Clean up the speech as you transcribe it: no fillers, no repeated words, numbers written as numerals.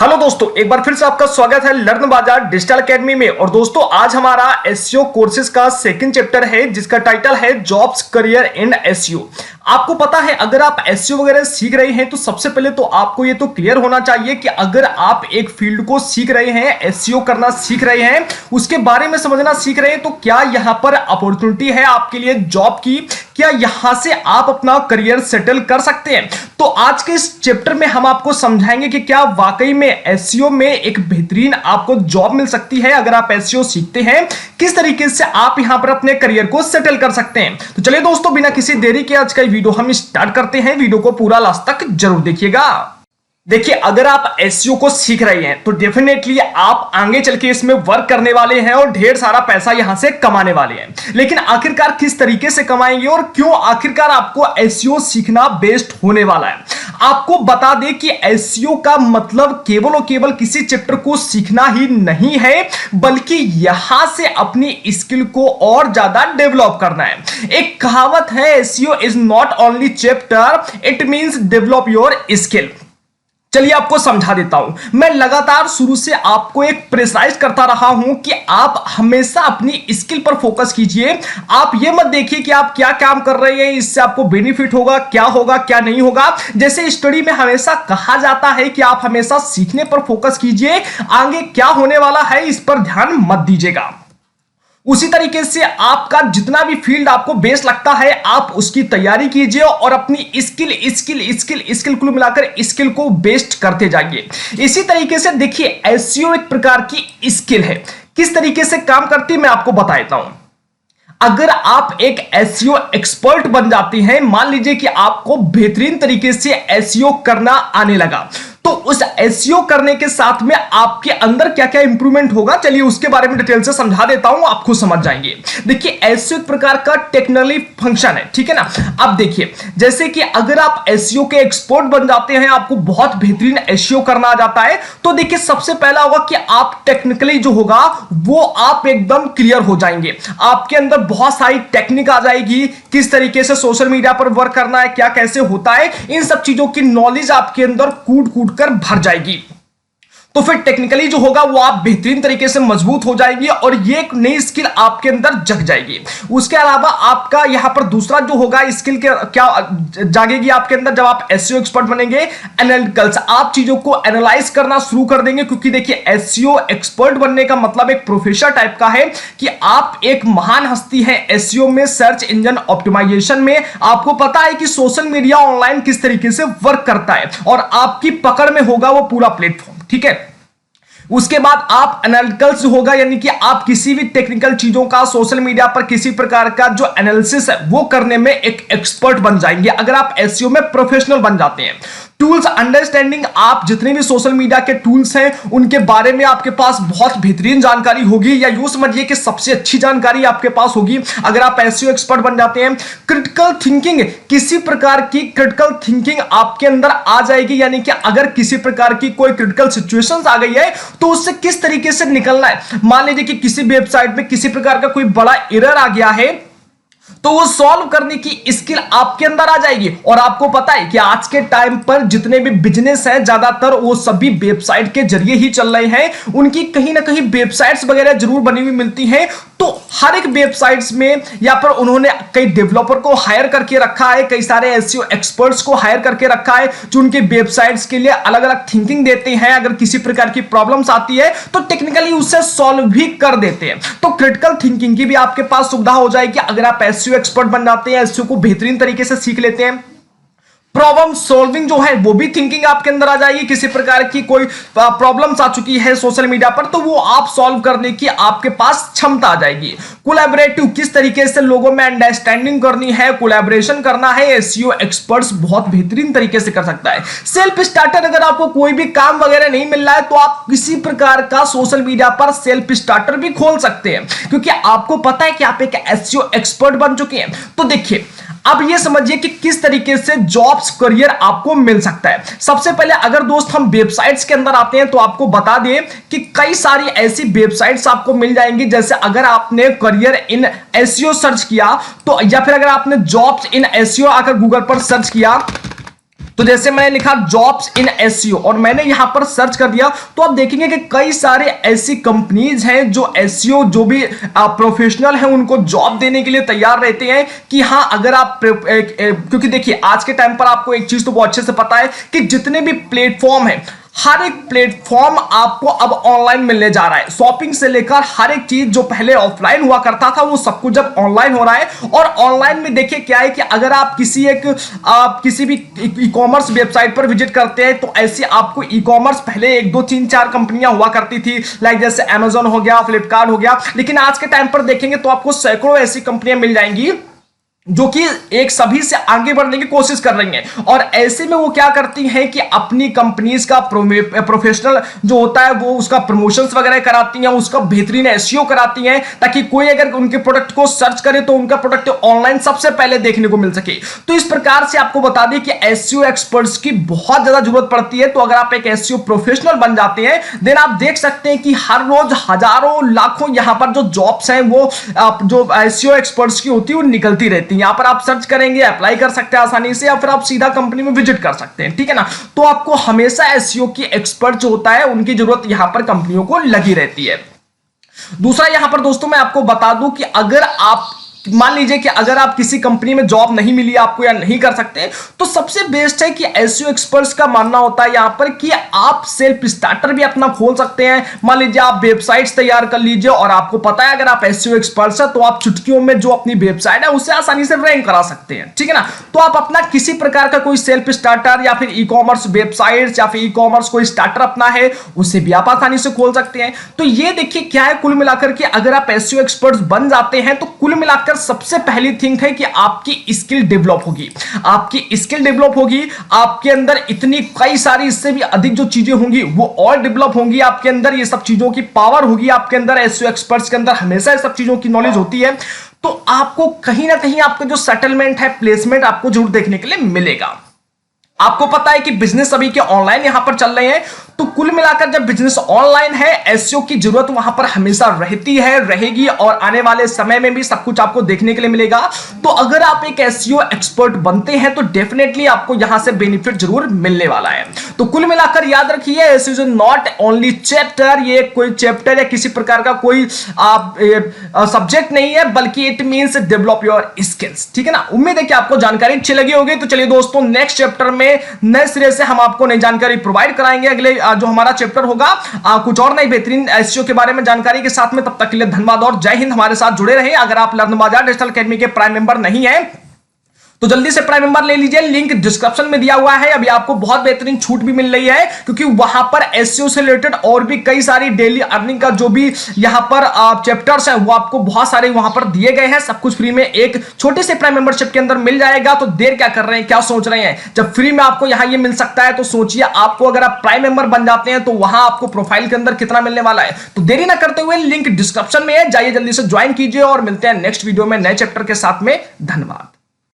Hello दोस्तों, एक बार फिर से आपका स्वागत है लर्न बाजार डिजिटल एकेडमी में। और दोस्तों आज हमारा एसईओ कोर्सेज का सेकंड चैप्टर है जिसका टाइटल है जॉब्स करियर इन एसईओ। आपको पता है अगर आप एसईओ वगैरह सीख रहे हैं तो सबसे पहले तो आपको ये तो क्लियर होना चाहिए कि अगर आप एक फील्ड को सीख रहे हैं, एसईओ करना सीख रहे हैं, उसके बारे में समझना सीख रहे हैं, तो क्या यहां पर अपॉर्चुनिटी है आपके लिए जॉब की, क्या यहां से आप अपना करियर सेटल कर सकते हैं। तो आज के इस चैप्टर में हम आपको समझाएंगे कि क्या वाकई में एसईओ में एक बेहतरीन आपको जॉब मिल सकती है अगर आप एसईओ सीखते हैं, किस तरीके से आप यहां पर अपने करियर को सेटल कर सकते हैं। तो चलिए दोस्तों, बिना किसी देरी के आज का वीडियो हम स्टार्ट करते हैं। वीडियो को पूरा लास्ट तक जरूर देखिएगा। देखिए, अगर आप एसईओ को सीख रहे हैं तो डेफिनेटली आप आगे चल के इसमें वर्क करने वाले हैं और ढेर सारा पैसा यहां से कमाने वाले हैं। लेकिन आखिरकार किस तरीके से कमाएंगे और क्यों आखिरकार आपको एसईओ सीखना बेस्ट होने वाला है। आपको बता दें कि एसईओ का मतलब केवल और केवल किसी चैप्टर को सीखना ही नहीं है, बल्कि यहां से अपनी स्किल को और ज्यादा डेवलप करना है। एक कहावत है, SEO is not only chapter, it means develop your skill. चलिए आपको समझा देता हूं। मैं लगातार शुरू से आपको एक प्रेसाइज करता रहा हूं कि आप हमेशा अपनी स्किल पर फोकस कीजिए। आप ये मत देखिए कि आप क्या काम कर रहे हैं, इससे आपको बेनिफिट होगा क्या नहीं होगा। जैसे स्टडी में हमेशा कहा जाता है कि आप हमेशा सीखने पर फोकस कीजिए, आगे क्या होने वाला है इस पर ध्यान मत दीजिएगा। उसी तरीके से आपका जितना भी फील्ड आपको बेस लगता है आप उसकी तैयारी कीजिए और अपनी स्किल कुल मिलाकर स्किल को बेस्ट करते जाइए। इसी तरीके से देखिए, एसईओ एक प्रकार की स्किल है। किस तरीके से काम करती है मैं आपको बता देता हूं। अगर आप एक एसईओ एक्सपर्ट बन जाते हैं, मान लीजिए कि आपको बेहतरीन तरीके से एसईओ करना आने लगा, तो उस एसईओ करने के साथ में आपके अंदर क्या क्या इंप्रूवमेंट होगा, चलिए उसके बारे में डिटेल से समझा देता हूं, आप खुद समझ जाएंगे। देखिए, एसईओ एक प्रकार का टेक्निकली फंक्शन है, ठीक है ना। अब देखिए, जैसे कि अगर आप एसईओ के एक्सपर्ट बन जाते हैं, आपको बहुत बेहतरीन एसईओ करना आ जाता है, तो देखिए सबसे पहला होगा कि आप टेक्निकली जो होगा वो आप एकदम क्लियर हो जाएंगे। आपके अंदर बहुत सारी टेक्निक आ जाएगी, किस तरीके से सोशल मीडिया पर वर्क करना है, क्या कैसे होता है, इन सब चीजों की नॉलेज आपके अंदर कूट कर भर जाएगी। तो फिर टेक्निकली जो होगा वो आप बेहतरीन तरीके से मजबूत हो जाएंगे और ये एक नई स्किल आपके अंदर जग जाएगी। उसके अलावा आपका यहां पर दूसरा जो होगा स्किल के क्या जागेगी आपके अंदर, जब आप एसईओ एक्सपर्ट बनेंगे, एनालिटिकल्स। आप चीजों को एनालाइज करना शुरू कर देंगे, क्योंकि देखिए एसईओ एक्सपर्ट बनने का मतलब एक प्रोफेसर टाइप का है कि आप एक महान हस्ती है एसईओ में, सर्च इंजन ऑप्टिमाइजेशन में। आपको पता है कि सोशल मीडिया ऑनलाइन किस तरीके से वर्क करता है और आपकी पकड़ में होगा वो पूरा प्लेटफॉर्म, ठीक है। उसके बाद आप एनालिटिकल्स होगा, यानी कि आप किसी भी टेक्निकल चीजों का सोशल मीडिया पर किसी प्रकार का जो एनालिसिस है वो करने में एक एक्सपर्ट बन जाएंगे अगर आप एसईओ में प्रोफेशनल बन जाते हैं। टूल्स अंडरस्टैंडिंग, आप जितने भी सोशल मीडिया के टूल्स हैं उनके बारे में आपके पास बहुत बेहतरीन जानकारी होगी, या यूं समझिए कि सबसे अच्छी जानकारी आपके पास होगी अगर आप एसईओ एक्सपर्ट बन जाते हैं। क्रिटिकल थिंकिंग, किसी प्रकार की क्रिटिकल थिंकिंग आपके अंदर आ जाएगी, यानी कि अगर किसी प्रकार की कोई क्रिटिकल सिचुएशंस आ गई है तो उससे किस तरीके से निकलना है। मान लीजिए कि किसी वेबसाइट में किसी प्रकार का कोई बड़ा एरर आ गया है, तो वो सॉल्व करने की स्किल आपके अंदर आ जाएगी। और आपको पता है कि आज के टाइम पर जितने भी बिजनेस हैं ज्यादातर वो सभी वेबसाइट के जरिए ही चल रहे हैं। उनकी कहीं ना कहीं वेबसाइट्स वगैरह जरूर बनी हुई मिलती हैं, तो हर एक वेबसाइट्स में या पर उन्होंने कई डेवलपर को हायर करके रखा है, कई सारे एसईओ एक्सपर्ट्स को हायर करके रखा है जो उनके वेबसाइट्स के लिए अलग अलग थिंकिंग देते हैं। अगर किसी प्रकार की प्रॉब्लम्स आती है तो टेक्निकली उससे सॉल्व भी कर देते हैं। तो क्रिटिकल थिंकिंग की भी आपके पास सुविधा हो जाएगी अगर आप एसईओ एक्सपर्ट बन जाते हैं, एसईओ को बेहतरीन तरीके से सीख लेते हैं। प्रॉब्लम सॉल्विंग जो है वो भी थिंकिंग आपके अंदर आ जाएगी। किसी प्रकार की कोई प्रॉब्लम्स आ चुकी है सोशल मीडिया पर तो वो आप सॉल्व करने की आपके पास क्षमता आ जाएगी। कोलैबोरेटिव, किस तरीके से लोगों में अंडरस्टैंडिंग करनी है, कोलैबोरेशन करना है, एसईओ एक्सपर्ट्स बहुत बेहतरीन तरीके से कर सकता है। सेल्फ स्टार्टर, अगर आपको कोई भी काम वगैरह नहीं मिल रहा है तो आप किसी प्रकार का सोशल मीडिया पर सेल्फ स्टार्टर भी खोल सकते हैं, क्योंकि आपको पता है कि आप एक एसईओ एक्सपर्ट बन चुके हैं। तो देखिए, अब ये समझिए कि किस तरीके से जॉब्स करियर आपको मिल सकता है। सबसे पहले अगर दोस्त हम वेबसाइट्स के अंदर आते हैं तो आपको बता दें कि कई सारी ऐसी वेबसाइट्स आपको मिल जाएंगी। जैसे अगर आपने करियर इन एसईओ सर्च किया तो, या फिर अगर आपने जॉब्स इन एसईओ आकर गूगल पर सर्च किया तो जैसे मैंने लिखा जॉब्स इन एसईओ और मैंने यहां पर सर्च कर दिया, तो आप देखेंगे कि कई सारे ऐसी कंपनीज हैं जो एसईओ जो भी प्रोफेशनल हैं उनको जॉब देने के लिए तैयार रहते हैं कि हां अगर आप क्योंकि देखिए आज के टाइम पर आपको एक चीज तो बहुत अच्छे से पता है कि जितने भी प्लेटफॉर्म है, हर एक प्लेटफॉर्म आपको अब ऑनलाइन मिलने जा रहा है। शॉपिंग से लेकर हर एक चीज जो पहले ऑफलाइन हुआ करता था वो सब कुछ अब ऑनलाइन हो रहा है। और ऑनलाइन में देखिए क्या है कि अगर आप किसी भी ई कॉमर्स वेबसाइट पर विजिट करते हैं तो ऐसे आपको ई कॉमर्स पहले 1 2 3 4 कंपनियां हुआ करती थी, लाइक जैसे अमेजोन हो गया, फ्लिपकार्ट हो गया, लेकिन आज के टाइम पर देखेंगे तो आपको सैकड़ों ऐसी कंपनियां मिल जाएंगी जो कि एक सभी से आगे बढ़ने की कोशिश कर रही हैं। और ऐसे में वो क्या करती हैं कि अपनी कंपनीज का प्रोफेशनल जो होता है वो उसका प्रमोशंस वगैरह कराती हैं, उसका बेहतरीन एसईओ कराती हैं, ताकि कोई अगर उनके प्रोडक्ट को सर्च करे तो उनका प्रोडक्ट ऑनलाइन सबसे पहले देखने को मिल सके। तो इस प्रकार से आपको बता दें कि एसईओ एक्सपर्ट्स की बहुत ज्यादा जरूरत पड़ती है। तो अगर आप एक एसईओ प्रोफेशनल बन जाते हैं देन आप देख सकते हैं कि हर रोज हजारों लाखों यहां पर जो जॉब्स हैं वो जो एसईओ एक्सपर्ट्स की होती है वो निकलती रहती है। यहां पर आप सर्च करेंगे, अप्लाई कर सकते हैं आसानी से, या फिर आप सीधा कंपनी में विजिट कर सकते हैं, ठीक है ना। तो आपको हमेशा एसईओ की एक्सपर्ट जो होता है उनकी जरूरत यहां पर कंपनियों को लगी रहती है। दूसरा यहां पर दोस्तों मैं आपको बता दूं कि अगर आप मान लीजिए कि अगर आप किसी कंपनी में जॉब नहीं मिली आपको या नहीं कर सकते, तो सबसे बेस्ट है कि एसईओ एक्सपर्ट्स का मानना होता है यहां पर कि आप सेल्फ स्टार्टर भी अपना खोल सकते हैं। मान लीजिए आप वेबसाइट्स तैयार कर लीजिए और आपको पता है अगर आप एसईओ एक्सपर्ट्स हैं तो आप चुटकियों में जो अपनी वेबसाइट है उससे आसानी से रैंक करा सकते हैं, ठीक है ना। तो आप अपना किसी प्रकार का कोई सेल्फ स्टार्टर या फिर ई कॉमर्स वेबसाइट या फिर ई कॉमर्स कोई स्टार्टर अपना है उसे भी आप आसानी से खोल सकते हैं। तो ये देखिए क्या है, कुल मिलाकर के अगर आप एसईओ एक्सपर्ट्स बन जाते हैं तो कुल मिलाकर सबसे पहली थिंग है कि आपकी स्किल डेवलप होगी, आपकी स्किल डेवलप होगी, आपके अंदर इतनी कई सारी इससे भी अधिक जो चीजें होंगी वो और डेवलप होंगी आपके अंदर, ये सब चीजों की पावर होगी आपके अंदर। एसईओ एक्सपर्ट्स के अंदर हमेशा ये सब चीजों की नॉलेज होती है। तो आपको कहीं ना कहीं आपका जो सेटलमेंट है, प्लेसमेंट आपको जरूर देखने के लिए मिलेगा। आपको पता है कि बिजनेस अभी के ऑनलाइन यहां पर चल रहे हैं, तो कुल मिलाकर जब बिजनेस ऑनलाइन है एसईओ की जरूरत वहां पर हमेशा रहती है, रहेगी, और आने वाले समय में भी सब कुछ आपको देखने के लिए मिलेगा। तो अगर आप एक एसईओ एक्सपर्ट बनते हैं तो डेफिनेटली आपको यहां से बेनिफिट जरूर मिलने वाला है। तो कुल मिलाकर याद रखिए SEO is not only chapter, ये कोई चैप्टर या किसी प्रकार का कोई सब्जेक्ट नहीं है, बल्कि it means develop your skills, ठीक है ना। उम्मीद है कि आपको जानकारी अच्छी लगी होगी। तो चलिए दोस्तों नेक्स्ट चैप्टर में नए सिरे से हम आपको नई जानकारी प्रोवाइड कराएंगे। अगले जो हमारा चैप्टर होगा कुछ और नई बेहतरीन एसईओ के बारे में जानकारी के साथ में। तब तक के लिए धन्यवाद और जय हिंद। हमारे साथ जुड़े रहे। अगर आप लर्न बाजार डिजिटल एकेडमी के प्राइम मेंबर नहीं है तो जल्दी से प्राइम मेंबर ले लीजिए, लिंक डिस्क्रिप्शन में दिया हुआ है। अभी आपको बहुत बेहतरीन छूट भी मिल रही है क्योंकि वहां पर एसईओ से रिलेटेड और भी कई सारी डेली अर्निंग का जो भी यहां पर चैप्टर्स हैं वो आपको बहुत सारे वहां पर दिए गए हैं। सब कुछ फ्री में एक छोटे से प्राइम मेंबरशिप के अंदर मिल जाएगा। तो देर क्या कर रहे हैं, क्या सोच रहे हैं, जब फ्री में आपको यहां ये मिल सकता है तो सोचिए आपको अगर आप प्राइम मेंबर बन जाते हैं तो वहां आपको प्रोफाइल के अंदर कितना मिलने वाला है। तो देरी ना करते हुए लिंक डिस्क्रिप्शन में है, जाइए जल्दी से ज्वाइन कीजिए और मिलते हैं नेक्स्ट वीडियो में नए चैप्टर के साथ में। धन्यवाद।